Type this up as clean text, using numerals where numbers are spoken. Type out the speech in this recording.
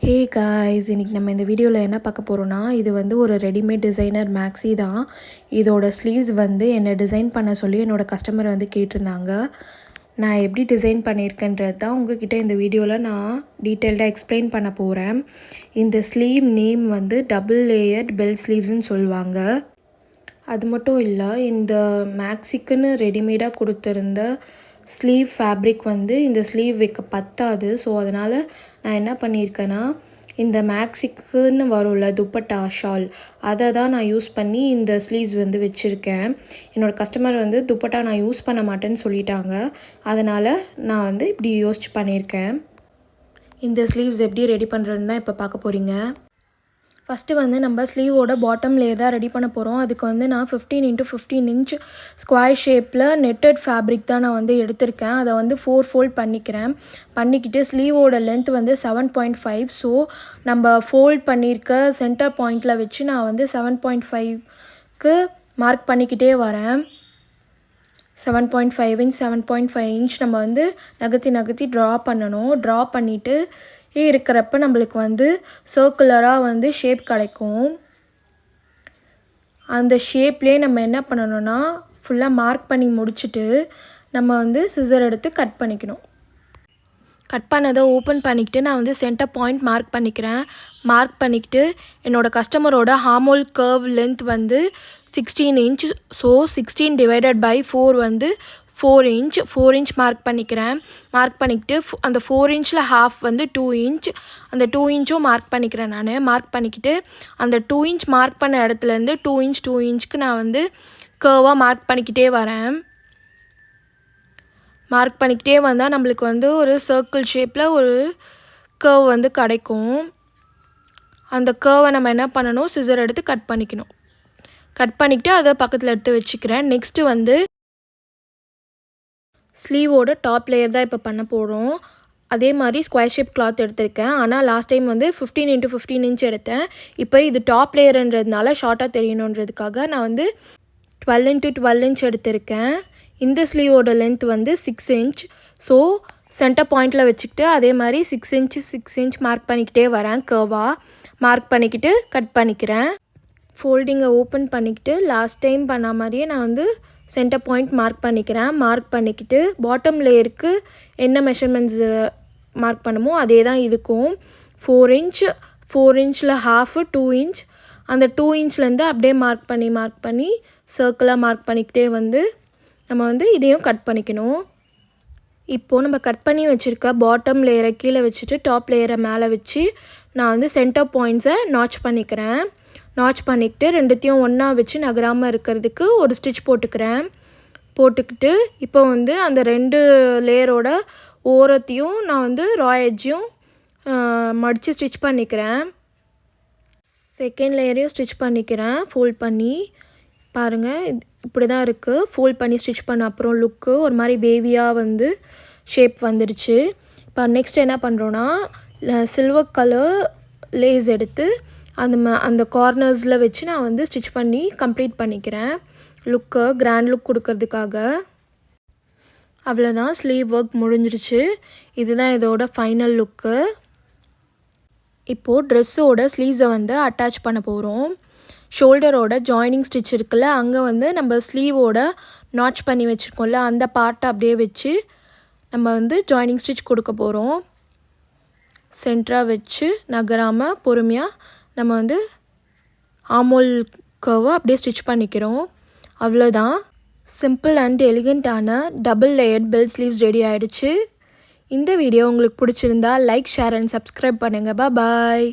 Hey guys, இன்றைக்கி நம்ம இந்த வீடியோவில் என்ன பார்க்க போகிறோன்னா, இது வந்து ஒரு ரெடிமேட் டிசைனர் மேக்ஸி தான். இதோட ஸ்லீவ்ஸ் வந்து என்னை டிசைன் பண்ண சொல்லி என்னோடய கஸ்டமர் வந்து கேட்டிருந்தாங்க. நான் எப்படி டிசைன் பண்ணியிருக்கேன்றது தான் உங்ககிட்ட இந்த வீடியோவில் நான் டீட்டெயில்டாக எக்ஸ்பிளைன் பண்ண போகிறேன். இந்த ஸ்லீவ் நேம் வந்து டபுள் லேயர்ட் பெல் ஸ்லீவ்ஸ்ன்னு சொல்லுவாங்க. அது மட்டும் இல்லை, இந்த மேக்ஸிக்குன்னு ரெடிமேடாக கொடுத்துருந்த ஸ்லீவ் ஃபேப்ரிக் வந்து இந்த ஸ்லீவ் வைக்க பத்தாது. ஸோ அதனால் நான் என்ன பண்ணியிருக்கேன்னா, இந்த மேக்ஸிக்குன்னு வரும்ல துப்பட்டா ஷால், அதை தான் நான் யூஸ் பண்ணி இந்த ஸ்லீவ்ஸ் வந்து வச்சுருக்கேன். என்னோடய கஸ்டமர் வந்து துப்பட்டா நான் யூஸ் பண்ண மாட்டேன்னு சொல்லிட்டாங்க. அதனால் நான் வந்து இப்படி யோசிச்சு பண்ணியிருக்கேன். இந்த ஸ்லீவ்ஸ் எப்படி ரெடி பண்ணுறதுன்னு தான் இப்போ பார்க்க போகிறீங்க. ஃபஸ்ட்டு வந்து நம்ம ஸ்லீவோட பாட்டம் லேயர் தான் ரெடி பண்ண போகிறோம். அதுக்கு வந்து நான் 15 x 15 இன்ச் ஸ்கொயர் ஷேப்பில் நெட்டட் ஃபேப்ரிக் தான் நான் வந்து எடுத்திருக்கேன். அதை வந்து 4 ஃபோல்ட் பண்ணிக்கிட்டு ஸ்லீவோட லென்த் வந்து 7.5. ஸோ நம்ம ஃபோல்ட் பண்ணியிருக்க சென்டர் பாயிண்டில் வச்சு நான் வந்து 7.5க்கு மார்க் பண்ணிக்கிட்டே வரேன். 7.5 இன்ச் 7.5 இன்ச் நம்ம வந்து நகர்த்தி ட்ரா பண்ணணும். ட்ரா பண்ணிவிட்டு இருக்கிறப்ப நம்மளுக்கு வந்து சர்க்குலராக வந்து ஷேப் கிடைக்கும். அந்த ஷேப்லேயே நம்ம என்ன பண்ணணும்னா, ஃபுல்லாக மார்க் பண்ணி முடிச்சுட்டு நம்ம வந்து சிசர் எடுத்து கட் பண்ணிக்கணும். கட் பண்ணதை ஓப்பன் பண்ணிக்கிட்டு நான் வந்து சென்டர் பாயிண்ட் மார்க் பண்ணிக்கிறேன். மார்க் பண்ணிக்கிட்டு என்னோடய கஸ்டமரோட ஹார்மோல் கர்வ் லென்த் வந்து 16 இன்ச். ஸோ 16 டிவைடட் பை 4 வந்து 4 இன்ச். 4 இன்ச் மார்க் பண்ணிக்கிறேன். மார்க் பண்ணிக்கிட்டு அந்த 4 இன்ச்சில் ஹாஃப் வந்து 2 இன்ச். அந்த 2 இன்ச்சும் மார்க் பண்ணிக்கிறேன் நான். மார்க் பண்ணிக்கிட்டு அந்த 2 இன்ச் மார்க் பண்ண இடத்துலேருந்து 2 இன்ச்சுக்கு நான் வந்து கர்வாக மார்க் பண்ணிக்கிட்டே வரேன். மார்க் பண்ணிக்கிட்டே வந்தால் நம்மளுக்கு வந்து ஒரு சர்க்கிள் ஷேப்பில் ஒரு கர்வ் வந்து கிடைக்கும். அந்த கர்வை நம்ம என்ன பண்ணணும், சிசர் எடுத்து கட் பண்ணிக்கணும். கட் பண்ணிக்கிட்டு அதை பக்கத்தில் எடுத்து வச்சுக்கிறேன். நெக்ஸ்ட்டு வந்து ஸ்லீவோட டாப் லேயர் தான் இப்போ பண்ண போகிறோம். அதே மாதிரி ஸ்கொயர் ஷேப் கிளாத் எடுத்திருக்கேன். ஆனால் லாஸ்ட் டைம் வந்து 15 x 15 இன்ச் எடுத்தேன். இப்போ இது டாப் லேயர்ன்றதுனால ஷார்ட்டாக தெரியணுன்றதுக்காக நான் வந்து 12 x 12 இன்ச் எடுத்திருக்கேன். இந்த ஸ்லீவோட லென்த் வந்து 6 இன்ச். ஸோ சென்டர் பாயிண்டில் வச்சுக்கிட்டு அதே மாதிரி 6 இன்ச் மார்க் பண்ணிக்கிட்டே வரேன். கர்வாக மார்க் பண்ணிக்கிட்டு கட் பண்ணிக்கிறேன். ஃபோல்டிங்கை ஓப்பன் பண்ணிக்கிட்டு லாஸ்ட் டைம் பண்ண மாதிரியே நான் வந்து சென்டர் பாயிண்ட் மார்க் பண்ணிக்கிறேன். மார்க் பண்ணிக்கிட்டு பாட்டம் லேயருக்கு என்ன மெஷர்மெண்ட்ஸு மார்க் பண்ணுமோ அதே தான் இதுக்கும். 4 இன்ச், 4 இன்ச்சில் ஹாஃபு 2 இன்ச். அந்த 2 இன்ச்லேருந்து அப்படியே மார்க் பண்ணி சர்க்கிளாக மார்க் பண்ணிக்கிட்டே வந்து நம்ம வந்து இதையும் கட் பண்ணிக்கணும். இப்போது நம்ம கட் பண்ணி வச்சுருக்க பாட்டம் லேயரை கீழே வச்சுட்டு டாப் லேயரை மேலே வச்சு நான் வந்து சென்டர் பாயிண்ட்ஸை நாட்ச் பண்ணிக்கிறேன். நாட்ச் பண்ணிக்கிட்டு ரெண்டுத்தையும் ஒன்றா வச்சு நகராமல் இருக்கிறதுக்கு ஒரு ஸ்டிச் போட்டுக்கிட்டு இப்போ வந்து அந்த 2 லேயரோட ஓரத்தையும் நான் வந்து ரா எட்ஜையும் மடித்து ஸ்டிச் பண்ணிக்கிறேன். செகண்ட் லேயரையும் ஸ்டிச் பண்ணிக்கிறேன். ஃபோல்ட் பண்ணி பாருங்கள், இப்படி தான் இருக்குது. ஃபோல்ட் பண்ணி ஸ்டிச் பண்ண அப்புறம் லுக்கு ஒரு மாதிரி பேவியாக வந்து ஷேப் வந்துடுச்சு. இப்போ நெக்ஸ்ட் என்ன பண்ணுறோன்னா, சில்வர் கலர் லேஸ் எடுத்து அந்த கார்னர்ஸில் வச்சு நான் வந்து ஸ்டிச் பண்ணி கம்ப்ளீட் பண்ணிக்கிறேன். கிராண்ட் லுக் கொடுக்கறதுக்காக. அவ்வளோதான், ஸ்லீவ் ஒர்க் முடிஞ்சிருச்சு. இதுதான் இதோட ஃபைனல் லுக்கு. இப்போது ட்ரெஸ்ஸோட ஸ்லீவ்ஸை வந்து அட்டாச் பண்ண போகிறோம். ஷோல்டரோட ஜாயினிங் ஸ்டிச் இருக்குல்ல, அங்கே வந்து நம்ம ஸ்லீவோட நாட்ச் பண்ணி வச்சுருக்கோம்ல, அந்த பார்ட்டை அப்படியே வச்சு நம்ம வந்து ஜாயினிங் ஸ்டிச் கொடுக்க போகிறோம். சென்டராக வச்சு நகராமல் பொறுமையாக நம்ம வந்து ஆமோல் கர்வை அப்படியே ஸ்டிச் பண்ணிக்கிறோம். அவ்வளோதான், சிம்பிள் அண்ட் எலிகண்ட்டான double layered bell sleeves ready ஆகிடுச்சு. இந்த வீடியோ உங்களுக்கு பிடிச்சிருந்தா லைக், ஷேர் அண்ட் சப்ஸ்கிரைப் பண்ணுங்கள். பாய்.